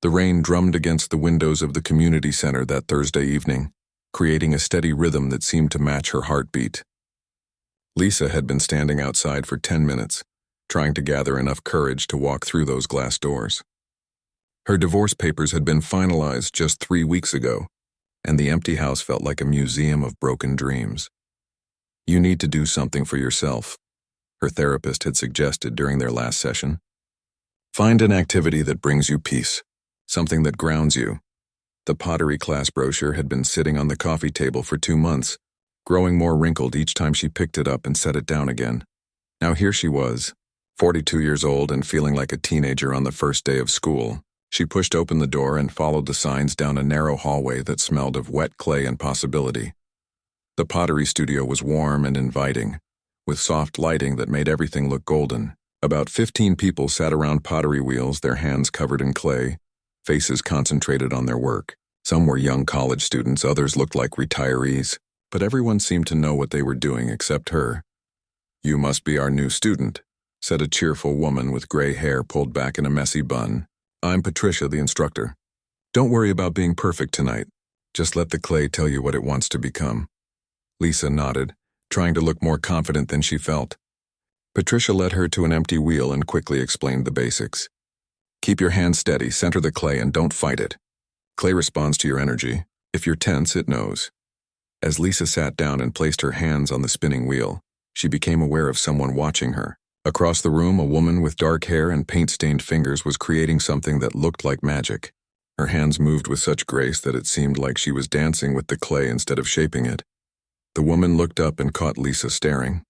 The rain drummed against the windows of the community center that Thursday evening, creating a steady rhythm that seemed to match her heartbeat. Lisa had been standing outside for 10 minutes, trying to gather enough courage to walk through those glass doors. Her divorce papers had been finalized just 3 weeks ago, and the empty house felt like a museum of broken dreams. You need to do something for yourself, her therapist had suggested during their last session. Find an activity that brings you peace, something that grounds you. The pottery class brochure had been sitting on the coffee table for 2 months, growing more wrinkled each time she picked it up and set it down again. Now here she was, 42 years old and feeling like a teenager on the first day of school. She pushed open the door and followed the signs down a narrow hallway that smelled of wet clay and possibility. The pottery studio was warm and inviting, with soft lighting that made everything look golden. About 15 people sat around pottery wheels, their hands covered in clay, faces concentrated on their work. Some were young college students, others looked like retirees, but everyone seemed to know what they were doing except her. "You must be our new student," said a cheerful woman with gray hair pulled back in a messy bun. "I'm Patricia, the instructor. Don't worry about being perfect tonight. Just let the clay tell you what it wants to become." Lisa nodded, trying to look more confident than she felt. Patricia led her to an empty wheel and quickly explained the basics. "Keep your hands steady, center the clay, and don't fight it. Clay responds to your energy. If you're tense, it knows." As Lisa sat down and placed her hands on the spinning wheel, she became aware of someone watching her. Across the room, a woman with dark hair and paint-stained fingers was creating something that looked like magic. Her hands moved with such grace that it seemed like she was dancing with the clay instead of shaping it. The woman looked up and caught Lisa staring.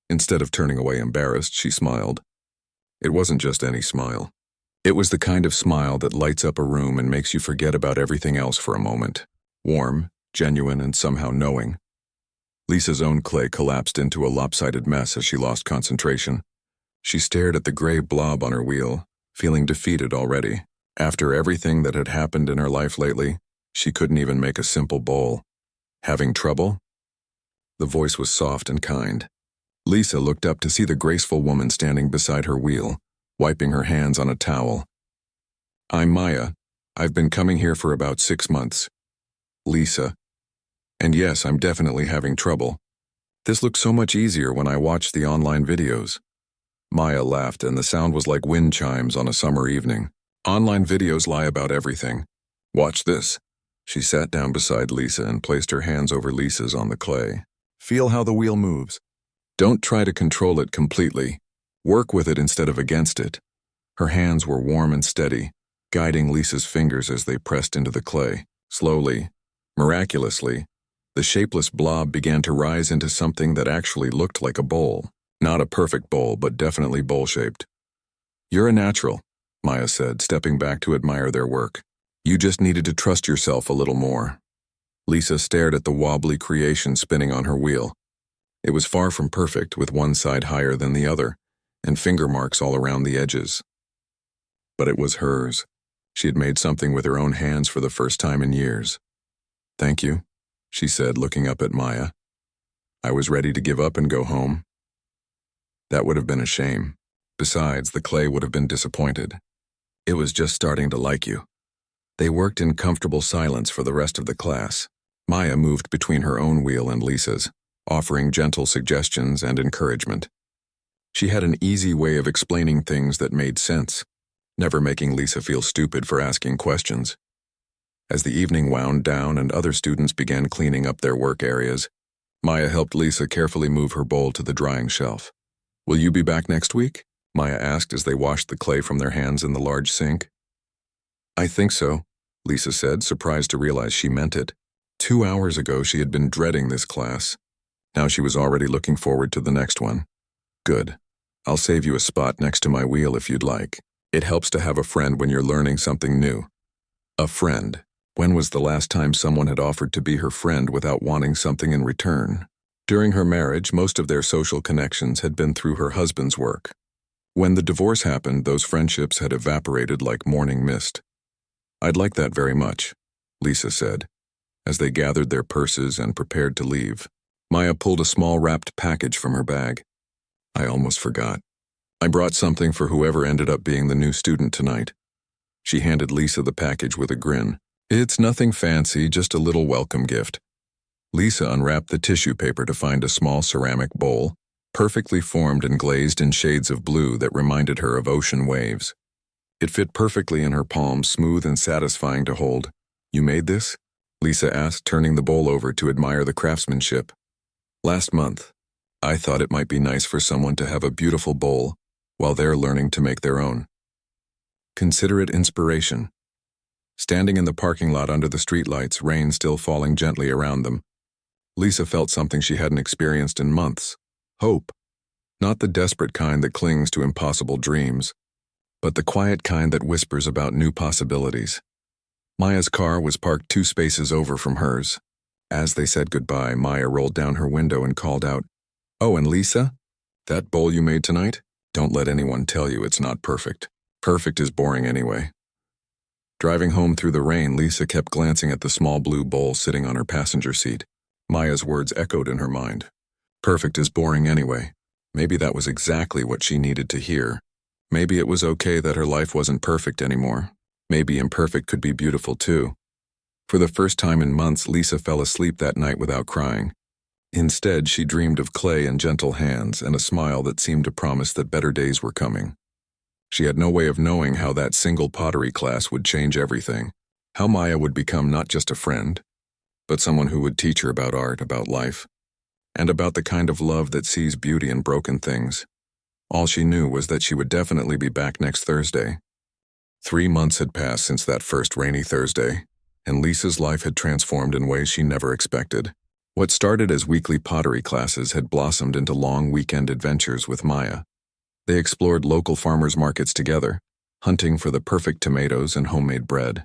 Instead of turning away embarrassed, she smiled. It wasn't just any smile. It was the kind of smile that lights up a room and makes you forget about everything else for a moment. Warm, genuine, and somehow knowing. Lisa's own clay collapsed into a lopsided mess as she lost concentration. She stared at the gray blob on her wheel, feeling defeated already. After everything that had happened in her life lately, she couldn't even make a simple bowl. Having trouble? The voice was soft and kind. Lisa looked up to see the graceful woman standing beside her wheel, wiping her hands on a towel. "I'm Maya. I've been coming here for about 6 months. Lisa. And yes, I'm definitely having trouble. This looks so much easier when I watch the online videos." Maya laughed, and the sound was like wind chimes on a summer evening. "Online videos lie about everything. Watch this." She sat down beside Lisa and placed her hands over Lisa's on the clay. "Feel how the wheel moves. Don't try to control it completely. Work with it instead of against it." Her hands were warm and steady, guiding Lisa's fingers as they pressed into the clay. Slowly, miraculously, the shapeless blob began to rise into something that actually looked like a bowl. Not a perfect bowl, but definitely bowl-shaped. "You're a natural," Maya said, stepping back to admire their work. "You just needed to trust yourself a little more." Lisa stared at the wobbly creation spinning on her wheel. It was far from perfect, with one side higher than the other, and finger marks all around the edges. But it was hers. She had made something with her own hands for the first time in years. "Thank you," she said, looking up at Maya. "I was ready to give up and go home." That would have been a shame. Besides, the clay would have been disappointed. It was just starting to like you. They worked in comfortable silence for the rest of the class. Maya moved between her own wheel and Lisa's, offering gentle suggestions and encouragement. She had an easy way of explaining things that made sense, never making Lisa feel stupid for asking questions. As the evening wound down and other students began cleaning up their work areas, Maya helped Lisa carefully move her bowl to the drying shelf. "Will you be back next week?" Maya asked as they washed the clay from their hands in the large sink. "I think so," Lisa said, surprised to realize she meant it. 2 hours ago she had been dreading this class. Now she was already looking forward to the next one. "Good. I'll save you a spot next to my wheel if you'd like. It helps to have a friend when you're learning something new." A friend. When was the last time someone had offered to be her friend without wanting something in return? During her marriage, most of their social connections had been through her husband's work. When the divorce happened, those friendships had evaporated like morning mist. "I'd like that very much," Lisa said, as they gathered their purses and prepared to leave. Maya pulled a small wrapped package from her bag. "I almost forgot. I brought something for whoever ended up being the new student tonight." She handed Lisa the package with a grin. "It's nothing fancy, just a little welcome gift." Lisa unwrapped the tissue paper to find a small ceramic bowl, perfectly formed and glazed in shades of blue that reminded her of ocean waves. It fit perfectly in her palm, smooth and satisfying to hold. "You made this?" Lisa asked, turning the bowl over to admire the craftsmanship. "Last month. I thought it might be nice for someone to have a beautiful bowl while they're learning to make their own." Consider it inspiration. Standing in the parking lot under the streetlights, rain still falling gently around them, Lisa felt something she hadn't experienced in months. Hope. Not the desperate kind that clings to impossible dreams, but the quiet kind that whispers about new possibilities. Maya's car was parked 2 spaces over from hers. As they said goodbye, Maya rolled down her window and called out, "Oh, and Lisa? That bowl you made tonight? Don't let anyone tell you it's not perfect. Perfect is boring anyway." Driving home through the rain, Lisa kept glancing at the small blue bowl sitting on her passenger seat. Maya's words echoed in her mind. Perfect is boring anyway. Maybe that was exactly what she needed to hear. Maybe it was okay that her life wasn't perfect anymore. Maybe imperfect could be beautiful too. For the first time in months, Lisa fell asleep that night without crying. Instead, she dreamed of clay and gentle hands and a smile that seemed to promise that better days were coming. She had no way of knowing how that single pottery class would change everything, how Maya would become not just a friend, but someone who would teach her about art, about life, and about the kind of love that sees beauty in broken things. All she knew was that she would definitely be back next Thursday. 3 months had passed since that first rainy Thursday, and Lisa's life had transformed in ways she never expected. What started as weekly pottery classes had blossomed into long weekend adventures with Maya. They explored local farmers' markets together, hunting for the perfect tomatoes and homemade bread.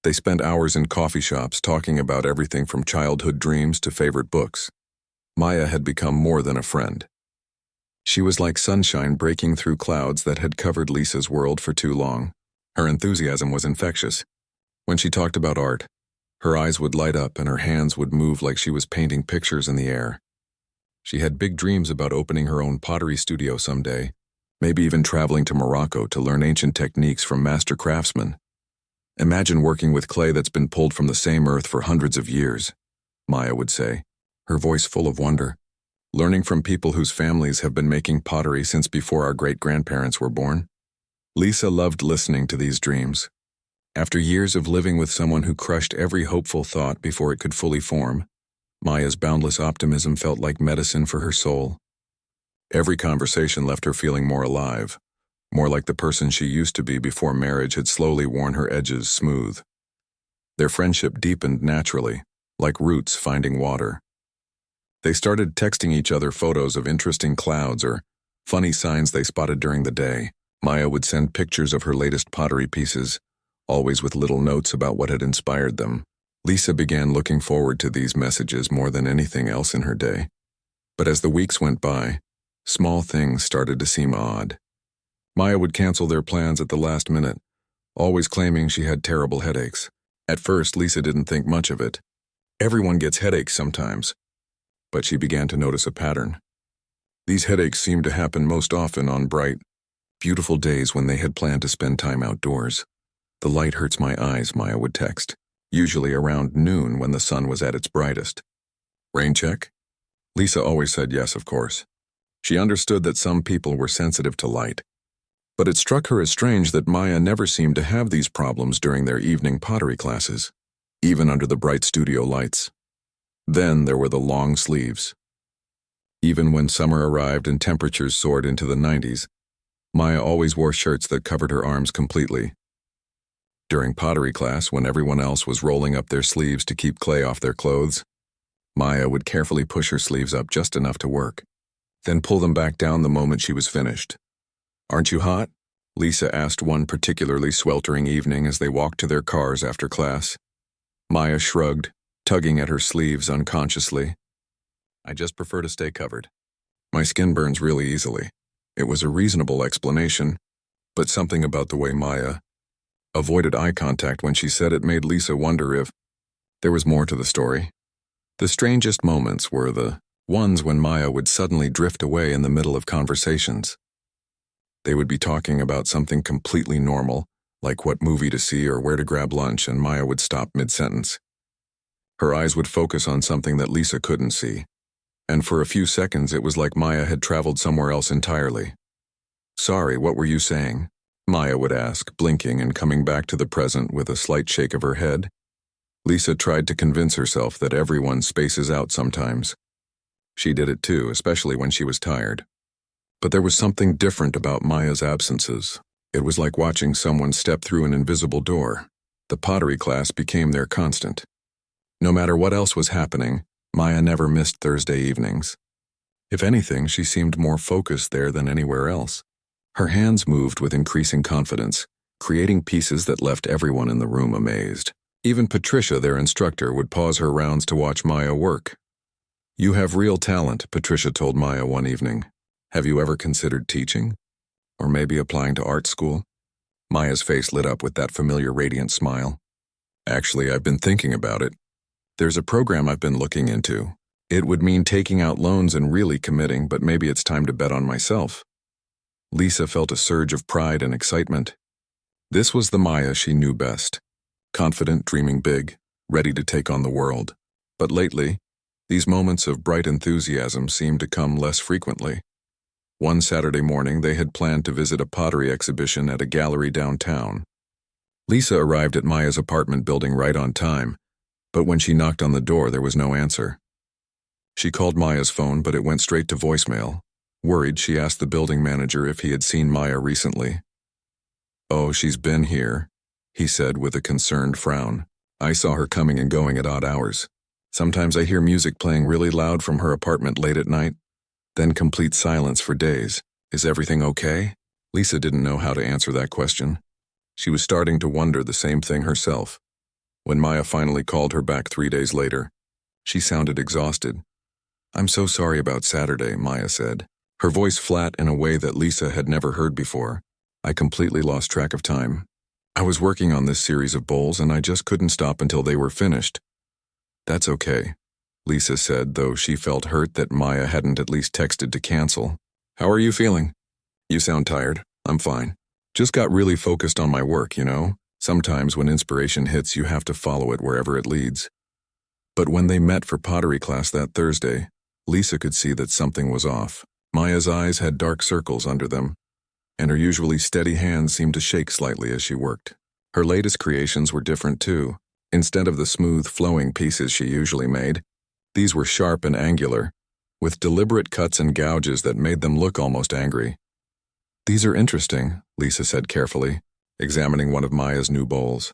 They spent hours in coffee shops talking about everything from childhood dreams to favorite books. Maya had become more than a friend. She was like sunshine breaking through clouds that had covered Lisa's world for too long. Her enthusiasm was infectious. When she talked about art, her eyes would light up and her hands would move like she was painting pictures in the air. She had big dreams about opening her own pottery studio someday, maybe even traveling to Morocco to learn ancient techniques from master craftsmen. "Imagine working with clay that's been pulled from the same earth for hundreds of years," Maya would say, her voice full of wonder. "Learning from people whose families have been making pottery since before our great-grandparents were born." Lisa loved listening to these dreams. After years of living with someone who crushed every hopeful thought before it could fully form, Maya's boundless optimism felt like medicine for her soul. Every conversation left her feeling more alive, more like the person she used to be before marriage had slowly worn her edges smooth. Their friendship deepened naturally, like roots finding water. They started texting each other photos of interesting clouds or funny signs they spotted during the day. Maya would send pictures of her latest pottery pieces, always with little notes about what had inspired them. Lisa began looking forward to these messages more than anything else in her day. But as the weeks went by, small things started to seem odd. Maya would cancel their plans at the last minute, always claiming she had terrible headaches. At first, Lisa didn't think much of it. Everyone gets headaches sometimes. But she began to notice a pattern. These headaches seemed to happen most often on bright, beautiful days when they had planned to spend time outdoors. "The light hurts my eyes," Maya would text, usually around noon when the sun was at its brightest. "Rain check?" Lisa always said yes, of course. She understood that some people were sensitive to light. But it struck her as strange that Maya never seemed to have these problems during their evening pottery classes, even under the bright studio lights. Then there were the long sleeves. Even when summer arrived and temperatures soared into the 90s, Maya always wore shirts that covered her arms completely. During pottery class, when everyone else was rolling up their sleeves to keep clay off their clothes, Maya would carefully push her sleeves up just enough to work, then pull them back down the moment she was finished. "Aren't you hot?" Lisa asked one particularly sweltering evening as they walked to their cars after class. Maya shrugged, tugging at her sleeves unconsciously. "I just prefer to stay covered. My skin burns really easily." It was a reasonable explanation, but something about the way Maya avoided eye contact when she said it made Lisa wonder if there was more to the story. The strangest moments were the ones when Maya would suddenly drift away in the middle of conversations. They would be talking about something completely normal, like what movie to see or where to grab lunch, and Maya would stop mid-sentence. Her eyes would focus on something that Lisa couldn't see, and for a few seconds it was like Maya had traveled somewhere else entirely. "Sorry, what were you saying?" Maya would ask, blinking and coming back to the present with a slight shake of her head. Lisa tried to convince herself that everyone spaces out sometimes. She did it too, especially when she was tired. But there was something different about Maya's absences. It was like watching someone step through an invisible door. The pottery class became their constant. No matter what else was happening, Maya never missed Thursday evenings. If anything, she seemed more focused there than anywhere else. Her hands moved with increasing confidence, creating pieces that left everyone in the room amazed. Even Patricia, their instructor, would pause her rounds to watch Maya work. "You have real talent," Patricia told Maya one evening. "Have you ever considered teaching? Or maybe applying to art school?" Maya's face lit up with that familiar radiant smile. "Actually, I've been thinking about it. There's a program I've been looking into. It would mean taking out loans and really committing, but maybe it's time to bet on myself." Lisa felt a surge of pride and excitement. This was the Maya she knew best. Confident, dreaming big, ready to take on the world. But lately, these moments of bright enthusiasm seemed to come less frequently. One Saturday morning, they had planned to visit a pottery exhibition at a gallery downtown. Lisa arrived at Maya's apartment building right on time, but when she knocked on the door, there was no answer. She called Maya's phone, but it went straight to voicemail. Worried, she asked the building manager if he had seen Maya recently. "Oh, she's been here," he said with a concerned frown. "I saw her coming and going at odd hours. Sometimes I hear music playing really loud from her apartment late at night, then complete silence for days. Is everything okay?" Lisa didn't know how to answer that question. She was starting to wonder the same thing herself. When Maya finally called her back 3 days later, she sounded exhausted. "I'm so sorry about Saturday," Maya said, her voice flat in a way that Lisa had never heard before. "I completely lost track of time. I was working on this series of bowls and I just couldn't stop until they were finished." "That's okay," Lisa said, though she felt hurt that Maya hadn't at least texted to cancel. "How are you feeling?" "You sound tired." "I'm fine. Just got really focused on my work, you know? Sometimes when inspiration hits, you have to follow it wherever it leads." But when they met for pottery class that Thursday, Lisa could see that something was off. Maya's eyes had dark circles under them, and her usually steady hands seemed to shake slightly as she worked. Her latest creations were different too. Instead of the smooth, flowing pieces she usually made, these were sharp and angular, with deliberate cuts and gouges that made them look almost angry. "These are interesting," Lisa said carefully, examining one of Maya's new bowls.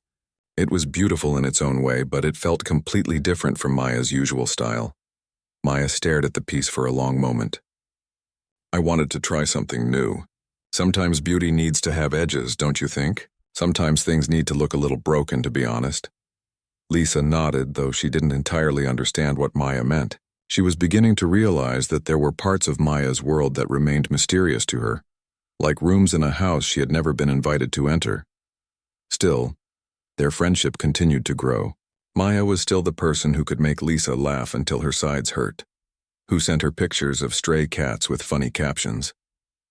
It was beautiful in its own way, but it felt completely different from Maya's usual style. Maya stared at the piece for a long moment. "I wanted to try something new. Sometimes beauty needs to have edges, don't you think? Sometimes things need to look a little broken, to be honest." Lisa nodded, though she didn't entirely understand what Maya meant. She was beginning to realize that there were parts of Maya's world that remained mysterious to her, like rooms in a house she had never been invited to enter. Still, their friendship continued to grow. Maya was still the person who could make Lisa laugh until her sides hurt, who sent her pictures of stray cats with funny captions,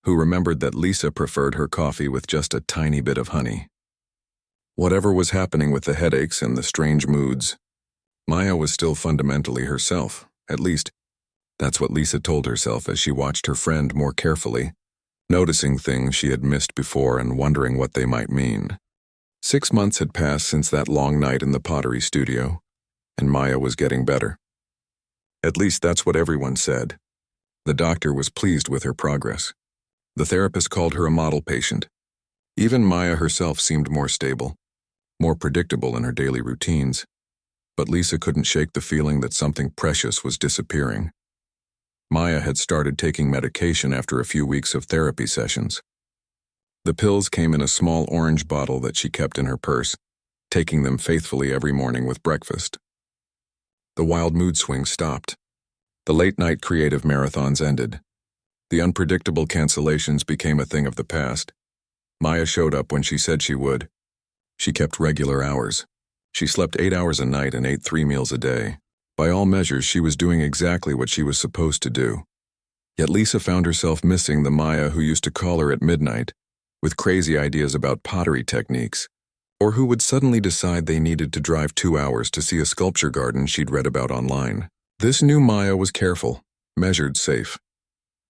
who remembered that Lisa preferred her coffee with just a tiny bit of honey. Whatever was happening with the headaches and the strange moods, Maya was still fundamentally herself. At least, that's what Lisa told herself as she watched her friend more carefully, noticing things she had missed before and wondering what they might mean. 6 months had passed since that long night in the pottery studio, and Maya was getting better. At least that's what everyone said. The doctor was pleased with her progress. The therapist called her a model patient. Even Maya herself seemed more stable, more predictable in her daily routines. But Lisa couldn't shake the feeling that something precious was disappearing. Maya had started taking medication after a few weeks of therapy sessions. The pills came in a small orange bottle that she kept in her purse, taking them faithfully every morning with breakfast. The wild mood swings stopped. The late-night creative marathons ended. The unpredictable cancellations became a thing of the past. Maya showed up when she said she would. She kept regular hours. She slept 8 hours a night and ate 3 meals a day. By all measures, she was doing exactly what she was supposed to do. Yet Lisa found herself missing the Maya who used to call her at midnight, with crazy ideas about pottery techniques, or who would suddenly decide they needed to drive 2 hours to see a sculpture garden she'd read about online. This new Maya was careful, measured, safe.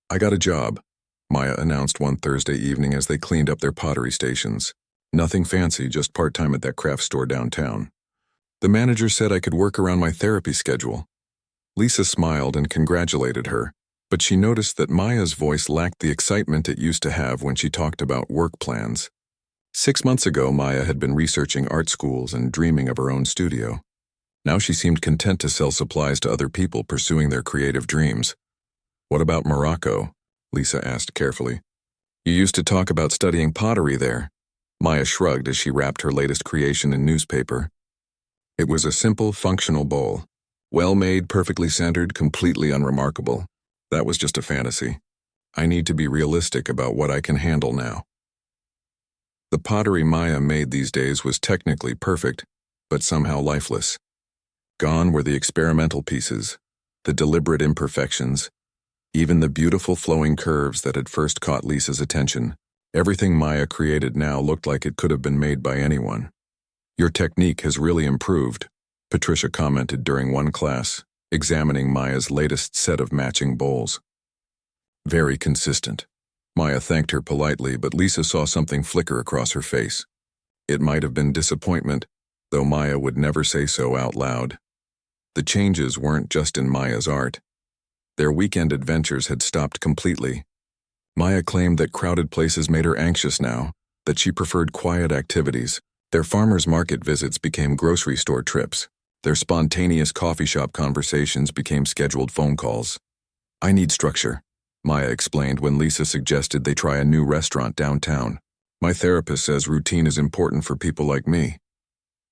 "I got a job," Maya announced one Thursday evening as they cleaned up their pottery stations. "Nothing fancy, just part-time at that craft store downtown. The manager said I could work around my therapy schedule." Lisa smiled and congratulated her, but she noticed that Maya's voice lacked the excitement it used to have when she talked about work plans. 6 months ago, Maya had been researching art schools and dreaming of her own studio. Now she seemed content to sell supplies to other people pursuing their creative dreams. "What about Morocco?" Lisa asked carefully. "You used to talk about studying pottery there." Maya shrugged as she wrapped her latest creation in newspaper. It was a simple, functional bowl. Well-made, perfectly centered, completely unremarkable. That was just a fantasy. I need to be realistic about what I can handle now. The pottery Maya made these days was technically perfect, but somehow lifeless. Gone were the experimental pieces, the deliberate imperfections, even the beautiful flowing curves that had first caught Lisa's attention. Everything Maya created now looked like it could have been made by anyone. "Your technique has really improved," Patricia commented during one class, examining Maya's latest set of matching bowls. "Very consistent." Maya thanked her politely, but Lisa saw something flicker across her face. It might have been disappointment, though Maya would never say so out loud. The changes weren't just in Maya's art. Their weekend adventures had stopped completely. Maya claimed that crowded places made her anxious now, that she preferred quiet activities. Their farmers' market visits became grocery store trips. Their spontaneous coffee shop conversations became scheduled phone calls. "I need structure," Maya explained when Lisa suggested they try a new restaurant downtown. "My therapist says routine is important for people like me."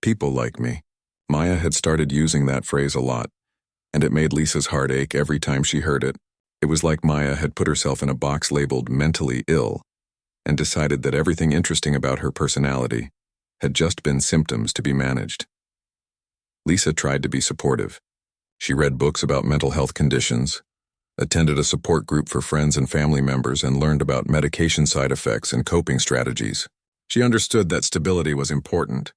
People like me. Maya had started using that phrase a lot, and it made Lisa's heart ache every time she heard it. It was like Maya had put herself in a box labeled mentally ill and decided that everything interesting about her personality had just been symptoms to be managed. Lisa tried to be supportive. She read books about mental health conditions, attended a support group for friends and family members, and learned about medication side effects and coping strategies. She understood that stability was important,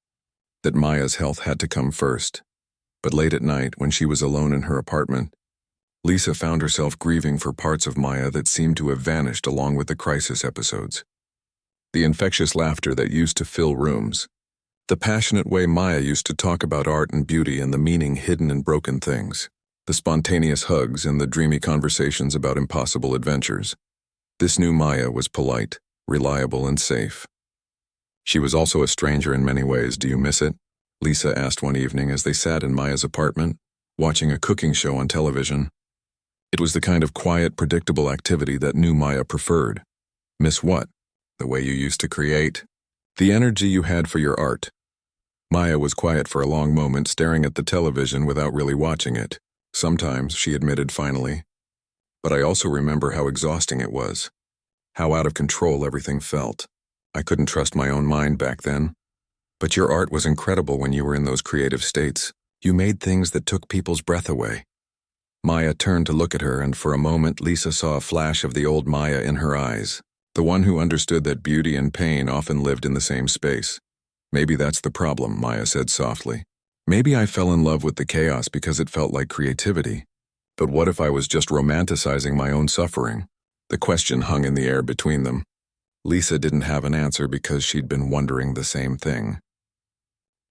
that Maya's health had to come first. But late at night, when she was alone in her apartment, Lisa found herself grieving for parts of Maya that seemed to have vanished along with the crisis episodes. The infectious laughter that used to fill rooms. The passionate way Maya used to talk about art and beauty and the meaning hidden in broken things. The spontaneous hugs and the dreamy conversations about impossible adventures. This new Maya was polite, reliable, and safe. She was also a stranger in many ways. "Do you miss it?" Lisa asked one evening as they sat in Maya's apartment, watching a cooking show on television. It was the kind of quiet, predictable activity that new Maya preferred. "Miss what?" "The way you used to create. The energy you had for your art." Maya was quiet for a long moment, staring at the television without really watching it. "Sometimes," she admitted finally. "But I also remember how exhausting it was. How out of control everything felt. I couldn't trust my own mind back then. But your art was incredible when you were in those creative states. You made things that took people's breath away." Maya turned to look at her, and for a moment Lisa saw a flash of the old Maya in her eyes, the one who understood that beauty and pain often lived in the same space. "Maybe that's the problem," Maya said softly. "Maybe I fell in love with the chaos because it felt like creativity. But what if I was just romanticizing my own suffering?" The question hung in the air between them. Lisa didn't have an answer because she'd been wondering the same thing.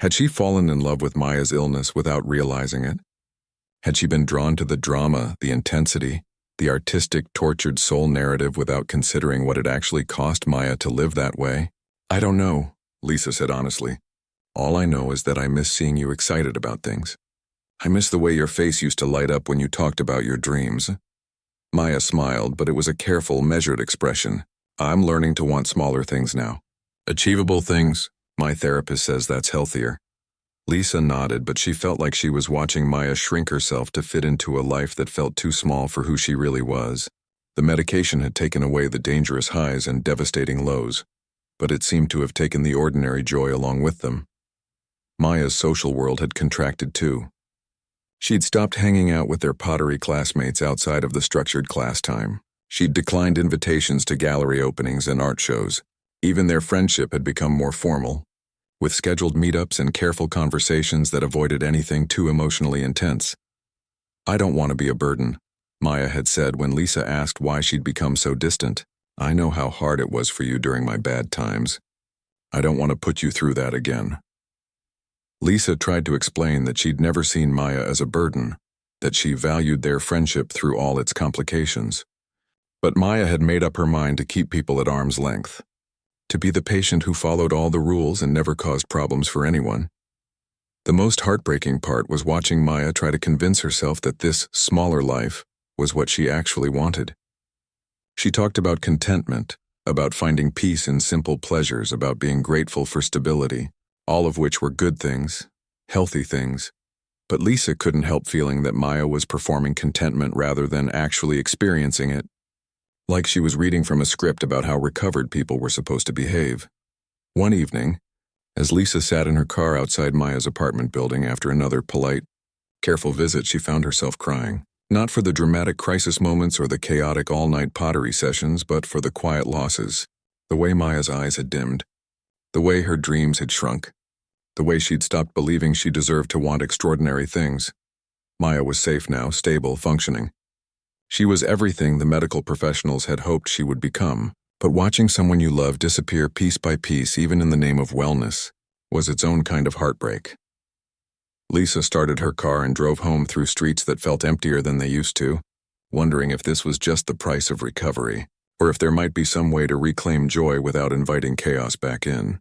Had she fallen in love with Maya's illness without realizing it? Had she been drawn to the drama, the intensity, the artistic, tortured soul narrative without considering what it actually cost Maya to live that way? "I don't know," Lisa said honestly. "All I know is that I miss seeing you excited about things. I miss the way your face used to light up when you talked about your dreams." Maya smiled, but it was a careful, measured expression. "I'm learning to want smaller things now. Achievable things. My therapist says that's healthier." Lisa nodded, but she felt like she was watching Maya shrink herself to fit into a life that felt too small for who she really was. The medication had taken away the dangerous highs and devastating lows, but it seemed to have taken the ordinary joy along with them. Maya's social world had contracted too. She'd stopped hanging out with their pottery classmates outside of the structured class time. She'd declined invitations to gallery openings and art shows. Even their friendship had become more formal, with scheduled meetups and careful conversations that avoided anything too emotionally intense. "I don't want to be a burden," Maya had said when Lisa asked why she'd become so distant. "I know how hard it was for you during my bad times. I don't want to put you through that again." Lisa tried to explain that she'd never seen Maya as a burden, that she valued their friendship through all its complications. But Maya had made up her mind to keep people at arm's length, to be the patient who followed all the rules and never caused problems for anyone. The most heartbreaking part was watching Maya try to convince herself that this smaller life was what she actually wanted. She talked about contentment, about finding peace in simple pleasures, about being grateful for stability, all of which were good things, healthy things. But Lisa couldn't help feeling that Maya was performing contentment rather than actually experiencing it, like she was reading from a script about how recovered people were supposed to behave. One evening, as Lisa sat in her car outside Maya's apartment building after another polite, careful visit, she found herself crying. Not for the dramatic crisis moments or the chaotic all-night pottery sessions, but for the quiet losses. The way Maya's eyes had dimmed. The way her dreams had shrunk. The way she'd stopped believing she deserved to want extraordinary things. Maya was safe now, stable, functioning. She was everything the medical professionals had hoped she would become. But watching someone you love disappear piece by piece, even in the name of wellness, was its own kind of heartbreak. Lisa started her car and drove home through streets that felt emptier than they used to, wondering if this was just the price of recovery, or if there might be some way to reclaim joy without inviting chaos back in.